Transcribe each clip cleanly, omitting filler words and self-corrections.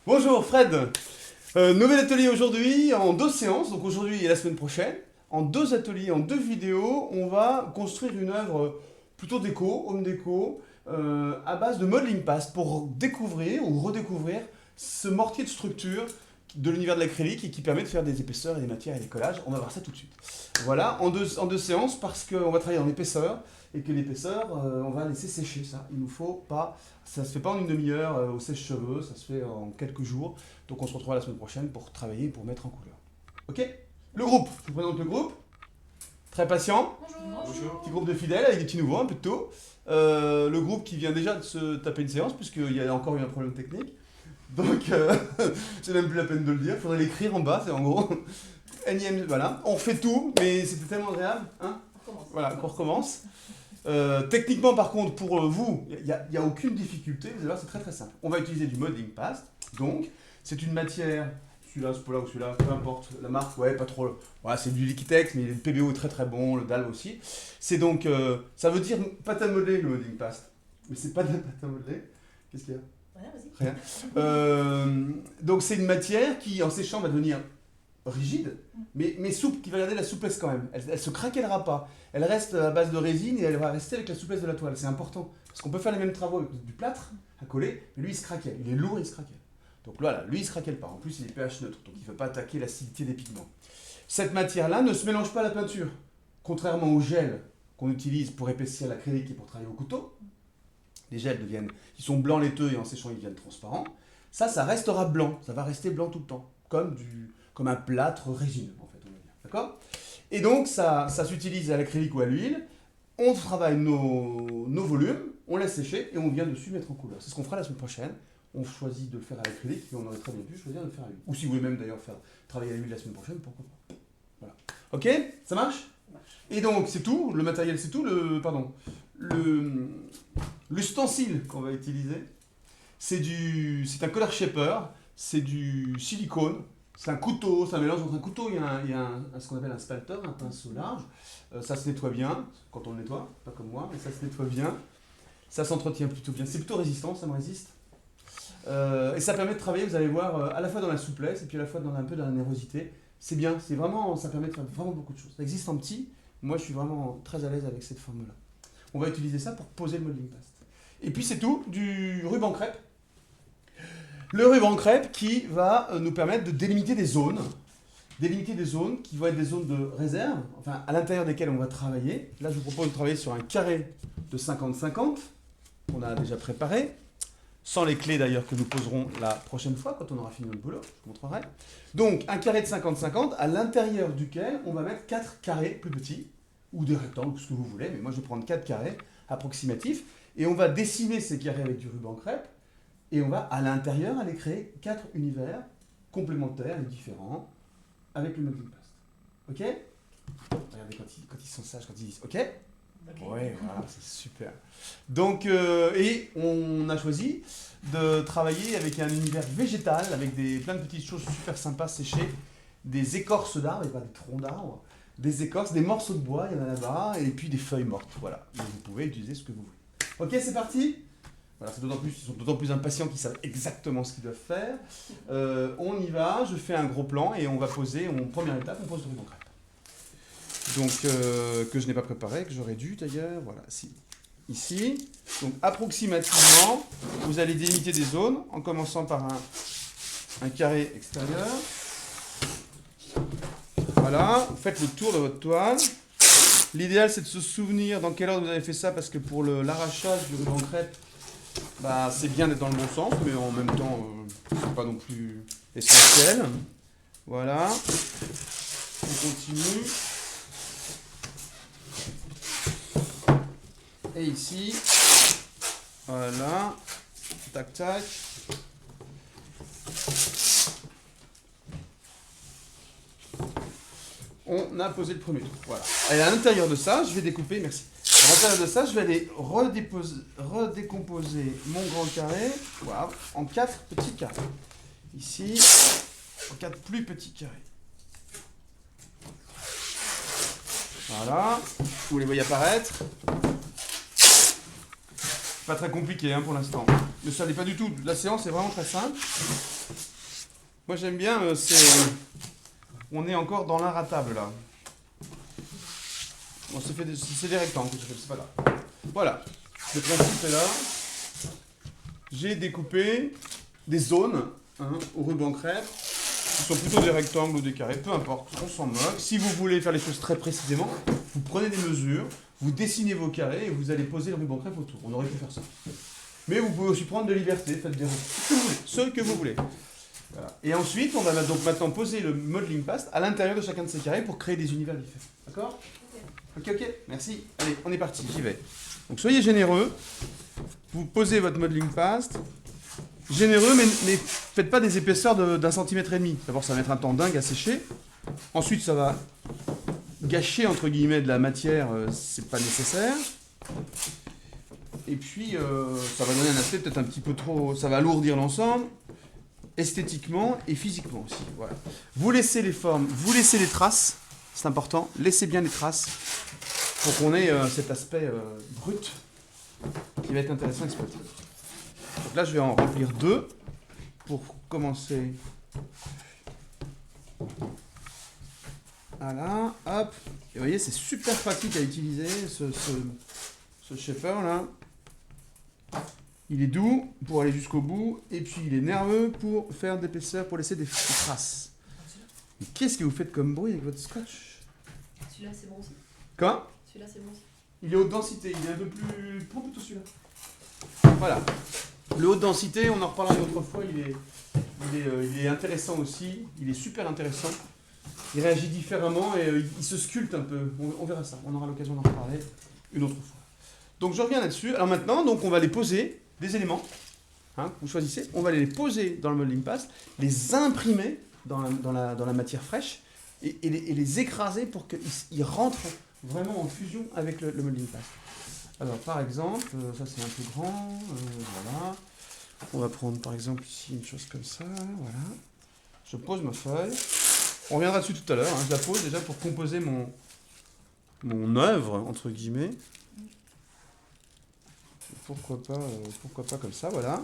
Bonjour Fred. Nouvel atelier aujourd'hui en 2 séances, donc aujourd'hui et la semaine prochaine. En 2 ateliers, en 2 vidéos, on va construire une œuvre plutôt déco, home déco, à base de modeling paste pour découvrir ou redécouvrir ce mortier de structure de l'univers de l'acrylique et qui permet de faire des épaisseurs et des matières et des collages. On va voir ça tout de suite. Voilà, en deux séances parce qu'on va travailler en épaisseur et que l'épaisseur, on va laisser sécher ça. Il nous faut pas, ça se fait pas en une demi-heure au sèche-cheveux, ça se fait en quelques jours. Donc on se retrouvera la semaine prochaine pour travailler et pour mettre en couleur. Ok? Le groupe, je vous présente le groupe. Très patient. Bonjour. Petit groupe de fidèles avec des petits nouveaux, un peu de tout. Le groupe qui vient déjà de se taper une séance puisqu'il y a encore eu un problème technique. Donc, c'est même plus la peine de le dire, il faudrait l'écrire en bas, c'est en gros. Énième, voilà, on fait tout, mais c'était tellement agréable, hein. Voilà, qu'on recommence. Techniquement, par contre, pour vous, il n'y a aucune difficulté, vous allez voir, c'est très très simple. On va utiliser du modeling paste, donc, c'est une matière, celui-là, ce pot-là ou celui-là, peu importe, la marque, ouais, pas trop. Voilà, c'est du Liquitex, mais le PBO est très très bon, le DAL aussi. C'est donc, ça veut dire pâte à modeler, le modeling paste. Mais c'est pas de la pâte à modeler. Qu'est-ce qu'il y a? Rien. Donc c'est une matière qui, en séchant, va devenir rigide, mais souple, qui va garder la souplesse quand même. Elle se craquellera pas. Elle reste à base de résine et elle va rester avec la souplesse de la toile. C'est important. Parce qu'on peut faire les mêmes travaux avec du plâtre à coller, mais lui il se craquelle. Il est lourd, il se craquelle. Donc voilà, lui il se craquelle pas. En plus il est pH neutre, donc il ne va pas attaquer l'acidité des pigments. Cette matière-là ne se mélange pas à la peinture. Contrairement au gel qu'on utilise pour épaissir l'acrylique et pour travailler au couteau, les gels ils sont blancs laiteux et en séchant ils deviennent transparents. Ça restera blanc, ça va rester blanc tout le temps, comme un plâtre résineux en fait, on va dire. D'accord? Et donc ça s'utilise à l'acrylique ou à l'huile. On travaille nos volumes, on laisse sécher et on vient dessus mettre en couleur. C'est ce qu'on fera la semaine prochaine. On choisit de le faire à l'acrylique et on aurait très bien pu choisir de le faire à l'huile. Ou si vous voulez même d'ailleurs travailler à l'huile la semaine prochaine, pourquoi pas. Voilà. Ok? Ça marche? Et donc c'est tout, le matériel c'est tout, l'ustensile qu'on va utiliser, c'est un color shaper, c'est du silicone, c'est un couteau, c'est un mélange entre un couteau et ce qu'on appelle un spalter, un pinceau large. Ça se nettoie bien, quand on le nettoie, pas comme moi, mais ça se nettoie bien. Ça s'entretient plutôt bien, c'est plutôt résistant, ça me résiste. Et ça permet de travailler, vous allez voir, à la fois dans la souplesse et puis à la fois un peu dans la nervosité. C'est bien, ça permet de faire vraiment beaucoup de choses. Ça existe en petit, moi je suis vraiment très à l'aise avec cette forme-là. On va utiliser ça pour poser le modeling paste. Et puis c'est tout, du ruban crêpe. Le ruban crêpe qui va nous permettre de délimiter des zones. Délimiter des zones qui vont être des zones de réserve, enfin à l'intérieur desquelles on va travailler. Là je vous propose de travailler sur un carré de 50-50 qu'on a déjà préparé. Sans les clés d'ailleurs que nous poserons la prochaine fois quand on aura fini notre boulot, je vous montrerai. Donc un carré de 50-50 à l'intérieur duquel on va mettre 4 carrés plus petits, ou des rectangles, ce que vous voulez, mais moi je vais prendre 4 carrés approximatifs, et on va dessiner ces carrés avec du ruban crêpe, et on va à l'intérieur aller créer 4 univers complémentaires et différents avec le modeling paste. Ok? Regardez quand ils sont sages, quand ils disent ok? Ouais, voilà, c'est super. Donc, et on a choisi de travailler avec un univers végétal, avec plein de petites choses super sympas séchées, des écorces d'arbres, et pas des troncs d'arbres, des écorces, des morceaux de bois, il y en a là-bas, et puis des feuilles mortes, voilà. Donc vous pouvez utiliser ce que vous voulez. Ok, c'est parti? Voilà, ils sont d'autant plus impatients qu'ils savent exactement ce qu'ils doivent faire. On y va, je fais un gros plan, et on va poser, première étape, on pose le ruban crêpe. Donc, que je n'ai pas préparé, que j'aurais dû d'ailleurs, voilà, ici. Donc, approximativement, vous allez délimiter des zones, en commençant par un carré extérieur. Voilà, vous faites le tour de votre toile. L'idéal, c'est de se souvenir dans quel ordre vous avez fait ça, parce que pour l'arrachage du ruban crêpe, bah, c'est bien d'être dans le bon sens, mais en même temps, c'est pas non plus essentiel. Voilà, on continue. Et ici, voilà, tac tac. On a posé le premier tour, voilà. Et à l'intérieur de ça, je vais découper, merci. À l'intérieur de ça, je vais aller redécomposer mon grand carré, voilà, en 4 petits carrés. Ici, en 4 plus petits carrés. Voilà, vous les voyez apparaître. Pas très compliqué hein, pour l'instant. Mais ça n'est pas du tout. La séance est vraiment très simple. Moi j'aime bien, on est encore dans l'inratable là. Bon, c'est des rectangles que je fais, c'est pas grave. Voilà, le principe est là. J'ai découpé des zones au ruban crêpe, qui sont plutôt des rectangles ou des carrés, peu importe, on s'en moque. Si vous voulez faire les choses très précisément, vous prenez des mesures, vous dessinez vos carrés et vous allez poser le ruban crêpe autour. On aurait pu faire ça. Mais vous pouvez aussi prendre de liberté, faites des ronds, ce que vous voulez. Voilà. Et ensuite, on va donc maintenant poser le modeling paste à l'intérieur de chacun de ces carrés pour créer des univers différents. D'accord ? Ok, merci. Allez, on est parti, j'y vais. Donc soyez généreux. Vous posez votre modeling paste. Généreux, mais faites pas des épaisseurs d'1,5 cm. D'abord, ça va mettre un temps dingue à sécher. Ensuite, ça va gâcher, entre guillemets, de la matière. C'est pas nécessaire. Et puis, ça va donner un aspect peut-être un petit peu trop... Ça va alourdir l'ensemble, esthétiquement et physiquement aussi. Voilà. Vous laissez les formes, vous laissez les traces. C'est important. Laissez bien les traces pour qu'on ait cet aspect brut qui va être intéressant à exploiter. Donc là, je vais en remplir 2 pour commencer. Voilà, hop. Et vous voyez, c'est super pratique à utiliser, ce shaper là. Il est doux pour aller jusqu'au bout, et puis il est nerveux pour faire d'épaisseur, pour laisser des traces. Mais qu'est-ce que vous faites comme bruit avec votre scotch? Celui-là, c'est bon aussi. Quoi? Celui-là, c'est bon aussi. Il est haute densité, il est un peu plus... Prends plutôt celui-là. Voilà. Le haute densité, on en reparlera une autre fois, il est intéressant aussi, il est super intéressant. Il réagit différemment et il se sculpte un peu. On verra ça, on aura l'occasion d'en reparler une autre fois. Donc je reviens là-dessus. Alors maintenant, donc, on va les poser, des éléments. Vous choisissez, on va les poser dans le modeling paste, les imprimer dans la matière fraîche et les écraser pour qu'ils rentrent vraiment en fusion avec le modeling paste. Alors par exemple, ça c'est un peu grand, voilà. On va prendre par exemple ici une chose comme ça, voilà. Je pose ma feuille. On reviendra dessus tout à l'heure, je la pose déjà pour composer mon œuvre, entre guillemets. Pourquoi pas comme ça, voilà.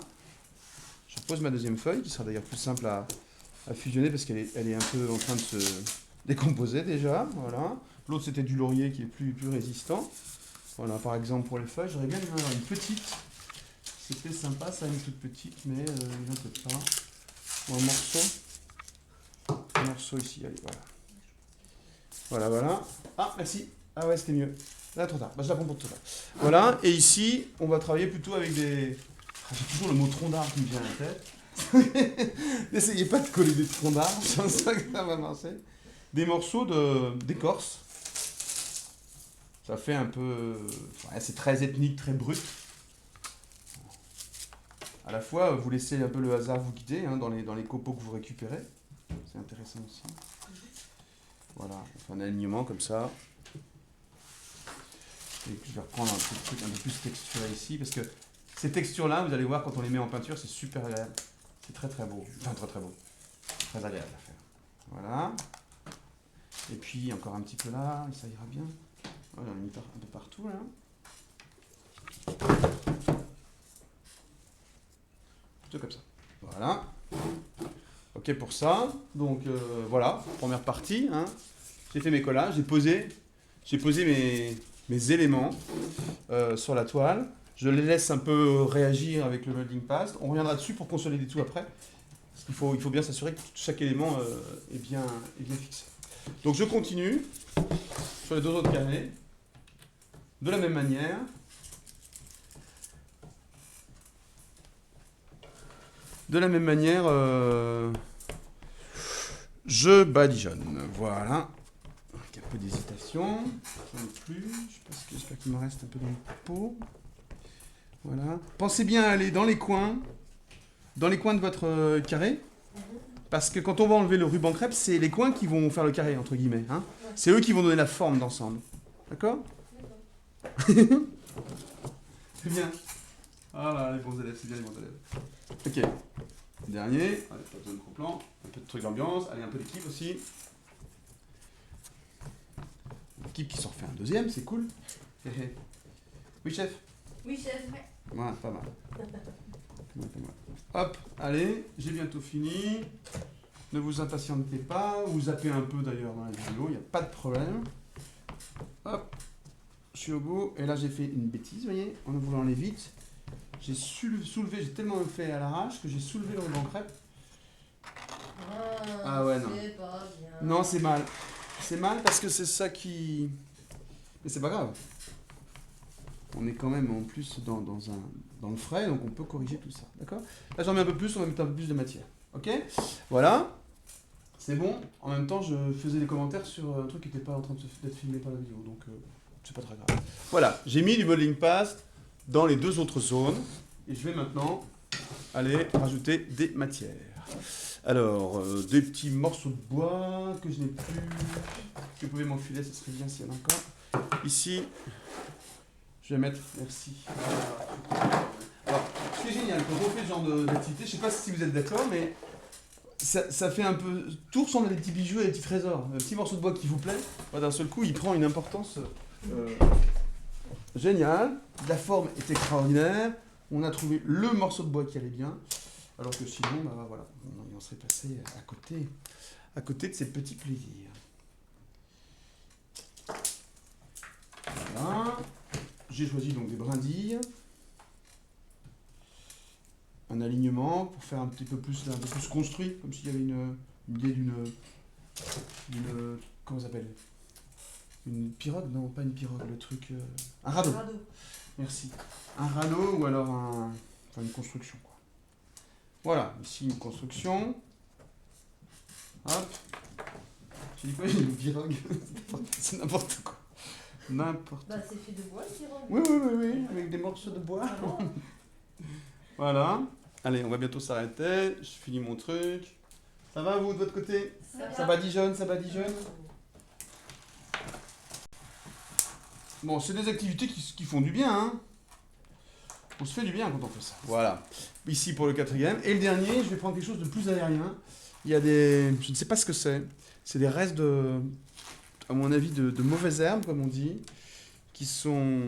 Je pose ma deuxième feuille, qui sera d'ailleurs plus simple à fusionner parce qu'elle est un peu en train de se décomposer déjà, voilà. L'autre c'était du laurier qui est plus résistant. Voilà, par exemple pour les feuilles, j'aurais bien aimé avoir une petite. C'était sympa, ça, une toute petite, mais il n'en peut pas. Ou un morceau. Un morceau ici, allez, voilà. Voilà. Ah, merci. Ah ouais, c'était mieux. Là, trop tard. Bah, je la prends pour tout à l'heure. Voilà, et ici, on va travailler plutôt avec des... Ah, j'ai toujours le mot tronc d'arbre qui me vient à la tête. N'essayez pas de coller des troncs d'arbre, je pense pas que ça va marcher. Des morceaux d'écorce. Ça fait un peu... Ouais, c'est très ethnique, très brut. À la fois, vous laissez un peu le hasard vous guider dans les copeaux que vous récupérez. C'est intéressant aussi. Voilà, on fait un alignement comme ça. Et je vais reprendre un truc un peu plus texturé ici, parce que ces textures-là, vous allez voir, quand on les met en peinture, c'est super agréable. C'est très très beau. Enfin, très très beau. Très agréable à faire. Voilà. Et puis, encore un petit peu là, et ça ira bien. Voilà, on a mis un peu partout, là. Plutôt comme ça. Voilà. Ok pour ça. Donc, voilà, première partie. J'ai fait mes collages, j'ai posé mes éléments sur la toile. Je les laisse un peu réagir avec le modeling paste. On reviendra dessus pour consolider tout après. Parce qu'il faut bien s'assurer que chaque élément est bien fixé. Donc je continue sur les 2 autres carrés. De la même manière. Je badigeonne. Voilà. Avec un peu d'hésitation. J'en ai plus. J'espère qu'il me reste un peu dans le pot. Voilà. Pensez bien à aller dans les coins de votre carré. Parce que quand on va enlever le ruban crêpe, c'est les coins qui vont faire le carré, entre guillemets. C'est eux qui vont donner la forme d'ensemble. D'accord ? C'est bien. Voilà, les bons élèves, c'est bien les bons élèves. Ok. Dernier. Allez, pas besoin de gros plan. Un peu de truc d'ambiance. Allez, un peu d'équipe aussi. L'équipe qui s'en refait un deuxième, c'est cool. Oui, chef. Oui, chef. Voilà, pas mal. Hop, allez, j'ai bientôt fini. Ne vous impatientez pas, vous zappez un peu d'ailleurs dans la vidéo, il n'y a pas de problème. Hop, je suis au bout, et là j'ai fait une bêtise, vous voyez, en voulant aller vite. J'ai soulevé, j'ai tellement fait à l'arrache que j'ai soulevé le ruban crêpe. Ah ouais, non. C'est pas bien. Non, c'est mal. C'est mal parce que c'est ça qui... Mais c'est pas grave. On est quand même en plus dans le frais, donc on peut corriger tout ça. D'accord? Là, j'en mets un peu plus, on va mettre un peu plus de matière. Ok? Voilà. C'est bon. En même temps, je faisais des commentaires sur un truc qui n'était pas en train d'être filmé par la vidéo, donc c'est pas très grave. Voilà, j'ai mis du modeling paste dans les deux autres zones, et je vais maintenant aller rajouter des matières. Alors, des petits morceaux de bois que je n'ai plus. Si vous pouvez m'enfiler, ça serait bien s'il y en a encore. Ici, je vais mettre. Merci. Alors, ce qui est génial, quand on fait ce genre d'activité, je ne sais pas si vous êtes d'accord, mais ça fait un peu. Tout ressemble à des petits bijoux et des petits trésors. Un petit morceau de bois qui vous plaît, d'un seul coup, il prend une importance géniale. La forme est extraordinaire. On a trouvé le morceau de bois qui allait bien. Alors que sinon, bah, voilà, on serait passé à côté de ces petits plaisirs. Voilà. J'ai choisi donc des brindilles. Un alignement pour faire un peu plus construit, comme s'il y avait une idée d'une comment ça s'appelle? Une pirogue? Non, pas une pirogue, le truc... un radeau. Merci. Un radeau ou alors une construction, quoi. Voilà, ici une construction. Hop. J'ai dit quoi? Une pirogue. C'est n'importe quoi. N'importe quoi. Bah, c'est fait de bois, le pirogue. Oui, avec des morceaux de bois. Ah bon? Voilà. Allez, on va bientôt s'arrêter. Je finis mon truc. Ça va, vous, de votre côté? Ça va, Dijon? Ça va, Dijon? Bon, c'est des activités qui font du bien, hein. On se fait du bien quand on fait ça. Voilà. Ici pour le quatrième. Et le dernier, je vais prendre quelque chose de plus aérien. Il y a des... Je ne sais pas ce que c'est. C'est des restes de... À mon avis, de mauvaises herbes, comme on dit. Qui sont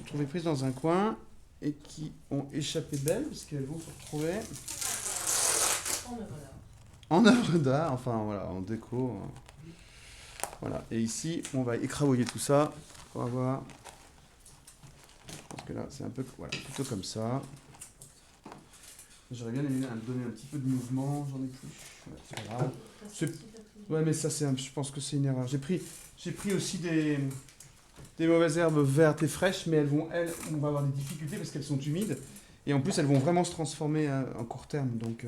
trouvées prises dans un coin. Et qui ont échappé d'elles. Parce qu'elles vont se retrouver... En œuvre d'art. Enfin, voilà, en déco. Voilà. Et ici, on va écrabouiller tout ça. On va voir... Parce que là, c'est un peu, voilà, plutôt comme ça. J'aurais bien aimé donner un petit peu de mouvement, j'en ai plus. Ouais, c'est pas grave. Ouais, mais ça, je pense que c'est une erreur. J'ai pris aussi des mauvaises herbes vertes et fraîches, mais on va avoir des difficultés parce qu'elles sont humides. Et en plus, elles vont vraiment se transformer en court terme. Donc,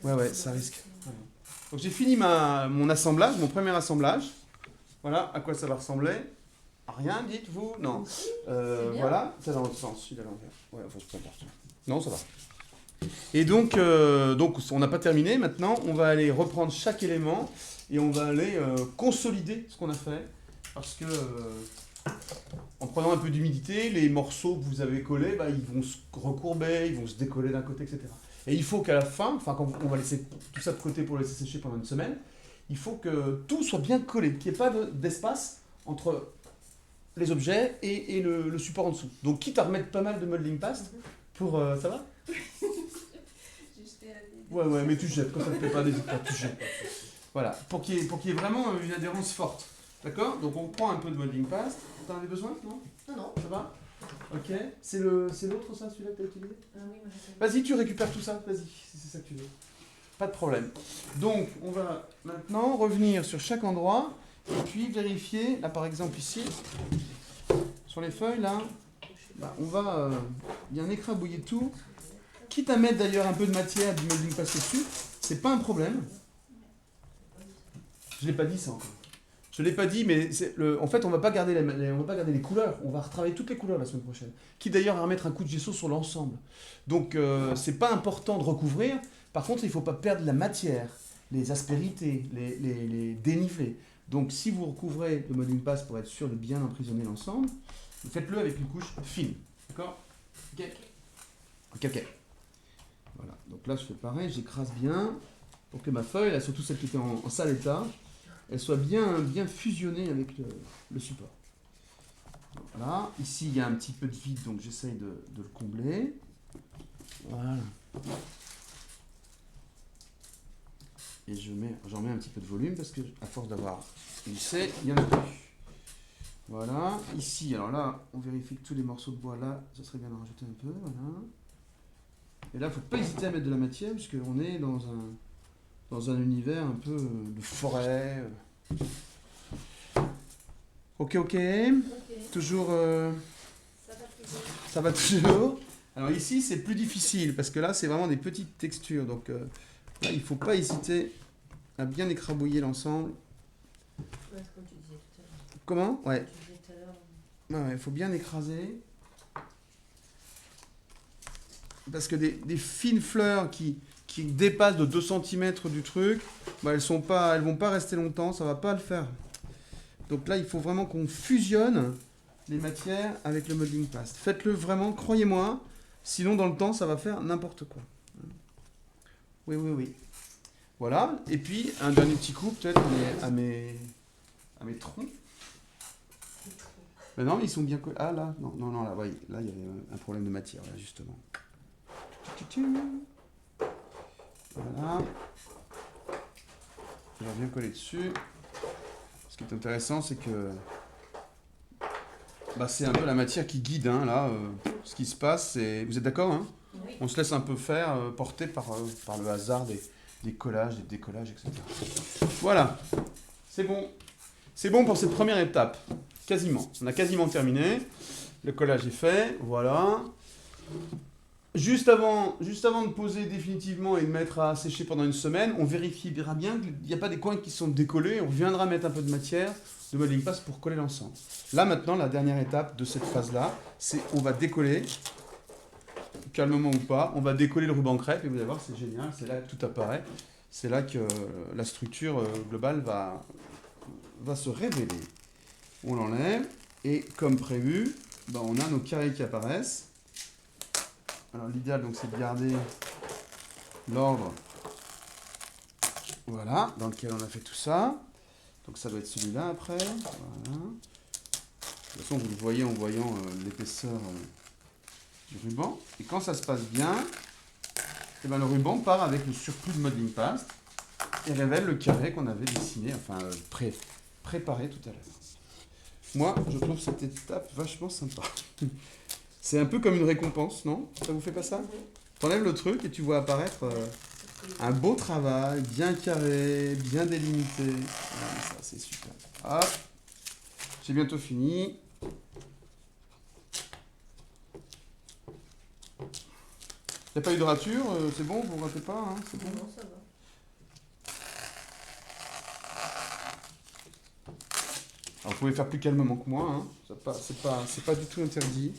ouais, ça risque. Voilà. Donc, j'ai fini mon assemblage, mon premier assemblage. Voilà à quoi ça va ressembler. Rien, dites-vous? Non. Voilà, c'est dans l'autre sens, il est à l'envers. Ouais, enfin, c'est pas important. Non, ça va. Et donc on n'a pas terminé. Maintenant, on va aller reprendre chaque élément et on va aller consolider ce qu'on a fait. Parce que, en prenant un peu d'humidité, les morceaux que vous avez collés, bah, ils vont se recourber, ils vont se décoller d'un côté, etc. Et il faut qu'à la fin, enfin, quand on va laisser tout ça de côté pour le laisser sécher pendant une semaine, il faut que tout soit bien collé, qu'il n'y ait pas d'espace entre les objets et le support en dessous. Donc quitte à remettre pas mal de modeling paste pour... ça va? Ouais, mais tu jettes. Quand ça ne te plaît pas, n'hésite pas, tu jettes. Voilà, pour qu'il y ait vraiment une adhérence forte. D'accord? Donc on prend un peu de modeling paste. T'en avais besoin? Non? Non. Ça va? Ok. C'est l'autre ça, celui-là que t'as utilisé? Oui, Vas-y, tu récupères tout ça. Vas-y, si c'est ça que tu veux. Pas de problème. Donc on va maintenant revenir sur chaque endroit. Et puis vérifier, là par exemple ici, sur les feuilles là, bah, on va bien écrabouiller tout. Quitte à mettre d'ailleurs un peu de matière, du modeling paste dessus, c'est pas un problème. Je l'ai pas dit ça encore. Je l'ai pas dit, mais en fait on va pas garder les couleurs, on va retravailler toutes les couleurs la semaine prochaine. Quitte d'ailleurs à remettre un coup de gesso sur l'ensemble. Donc c'est pas important de recouvrir, par contre il faut pas perdre la matière, les aspérités, les dénivelés. Donc si vous recouvrez le modeling paste pour être sûr de bien emprisonner l'ensemble, faites-le avec une couche fine. D'accord? Ok. Voilà, donc là je fais pareil, j'écrase bien pour que ma feuille, là, surtout celle qui était en sale état, elle soit bien fusionnée avec le support. Voilà, ici il y a un petit peu de vide, donc j'essaye de le combler. Voilà. Et j'en mets un petit peu de volume parce que à force d'avoir lissé, il y en a plus. Voilà, ici, alors là, on vérifie que tous les morceaux de bois là, ça serait bien d'en rajouter un peu, voilà. Et là, il ne faut pas hésiter à mettre de la matière parce qu'on est dans un univers un peu de forêt. Ok. Ok. Toujours, Ça va toujours. ça va toujours. Alors ici, c'est plus difficile parce que là, c'est vraiment des petites textures. Donc là, il ne faut pas hésiter à bien écrabouiller l'ensemble. Ouais, comme tu disais tout à l'heure. Comment? Ouais. Tu disais tout à l'heure. Ouais, il faut bien écraser. Parce que des fines fleurs qui dépassent de 2 cm du truc, bah, elles vont pas rester longtemps, ça va pas le faire. Donc là, il faut vraiment qu'on fusionne les matières avec le modeling paste. Faites-le vraiment, croyez-moi, sinon dans le temps, ça va faire n'importe quoi. Oui. Voilà, et puis un dernier petit coup peut-être à mes troncs. Ben non, mais ils sont bien collés. Ah là, non, là, ouais, là, il y avait un problème de matière, là, justement. Voilà. Je vais bien coller dessus. Ce qui est intéressant, c'est que bah, c'est un peu la matière qui guide, hein, là. Ce qui se passe, c'est... Vous êtes d'accord, hein? Oui. On se laisse un peu faire, porter par le hasard des collages, des décollages, etc. Voilà. C'est bon. C'est bon pour cette première étape. Quasiment. On a quasiment terminé. Le collage est fait. Voilà. Juste avant de poser définitivement et de mettre à sécher pendant une semaine, on vérifiera bien qu'il n'y a pas des coins qui sont décollés. On viendra mettre un peu de matière de modeling paste pour coller l'ensemble. Là maintenant, la dernière étape de cette phase-là, c'est on va décoller, calmement ou pas, on va décoller le ruban crêpe et vous allez voir, c'est génial, c'est là que tout apparaît. C'est là que la structure globale va se révéler. On l'enlève et comme prévu, ben, on a nos carrés qui apparaissent. Alors l'idéal donc c'est de garder l'ordre, voilà, dans lequel on a fait tout ça. Donc ça doit être celui-là après. Voilà. De toute façon vous le voyez en voyant l'épaisseur du ruban. Et quand ça se passe bien, et ben, le ruban part avec le surplus de modeling paste et révèle le carré qu'on avait dessiné, enfin préparé tout à l'heure. Moi je trouve cette étape vachement sympa. C'est un peu comme une récompense, non? Ça vous fait pas ça? T'enlèves le truc et tu vois apparaître un beau travail, bien carré, bien délimité. Voilà, ça, c'est super. Hop, j'ai bientôt fini. Il n'y a pas eu de rature, c'est bon, vous ne ratez pas, hein, c'est bon? Non, ça va. Alors, vous pouvez faire plus calmement que moi, hein. C'est pas du tout interdit.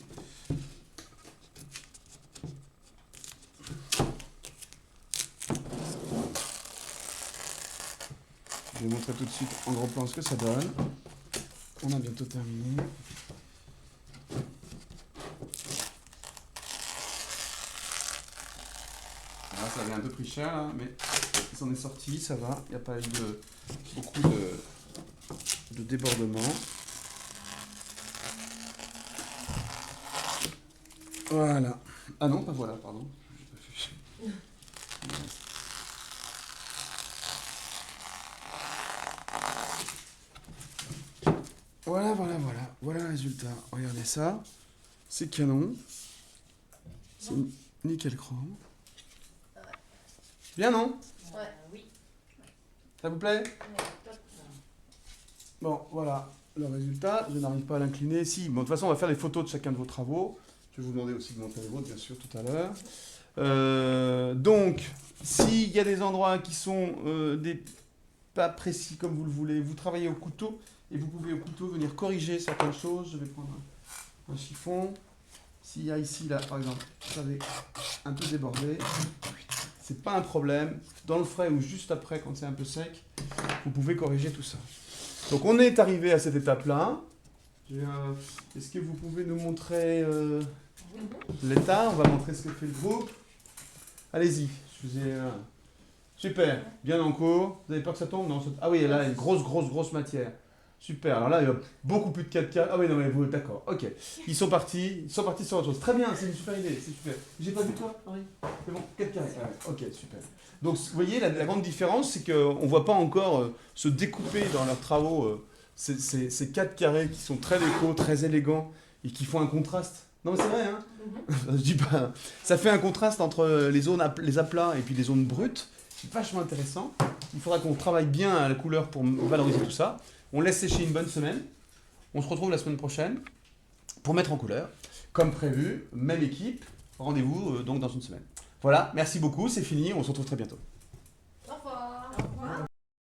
Je vais vous montrer tout de suite en gros plan ce que ça donne. On a bientôt terminé. Là, ça avait un peu pris cher, là, mais il s'en est sorti, ça va. Il n'y a pas eu beaucoup de débordement. Voilà. Ah non, pas voilà, pardon. Voilà le résultat. Regardez ça. C'est canon. C'est nickel chrome. Bien, non? Ouais, oui. Ça vous plaît? Ouais, top. Bon, voilà le résultat. Je n'arrive pas à l'incliner. Si, bon, de toute façon, on va faire les photos de chacun de vos travaux. Je vais vous demander aussi de montrer les vôtres, bien sûr, tout à l'heure. Donc, s'il y a des endroits qui sont pas précis comme vous le voulez, vous travaillez au couteau et vous pouvez au couteau venir corriger certaines choses. Je vais prendre un chiffon. S'il y a ici, là, par exemple, vous savez, un peu débordé, c'est pas un problème. Dans le frais ou juste après, quand c'est un peu sec, vous pouvez corriger tout ça. Donc, on est arrivé à cette étape-là. Est-ce que vous pouvez nous montrer l'état? On va montrer ce que fait le groupe. Allez-y. Je vous ai, super. Bien en cours. Vous avez peur que ça tombe? Non. Ah oui, là, une grosse matière. Super, alors là, il y a beaucoup plus de 4 carrés. Ah oui, non, mais vous, d'accord, ok. Ils sont partis sur autre chose. Très bien, c'est une super idée, c'est super. J'ai pas vu toi, Henri? C'est bon, 4 carrés. Ah ouais, ok, super. Donc, vous voyez, la grande différence, c'est qu'on ne voit pas encore se découper dans leurs travaux ces 4 carrés qui sont très déco, très élégants et qui font un contraste. Non, mais c'est vrai, hein. Je dis pas. Ça fait un contraste entre les aplats et puis les zones brutes. C'est vachement intéressant. Il faudra qu'on travaille bien à la couleur pour valoriser tout ça. On laisse sécher une bonne semaine. On se retrouve la semaine prochaine pour mettre en couleur. Comme prévu, même équipe. Rendez-vous donc dans une semaine. Voilà, merci beaucoup, c'est fini. On se retrouve très bientôt. Au revoir. Au revoir.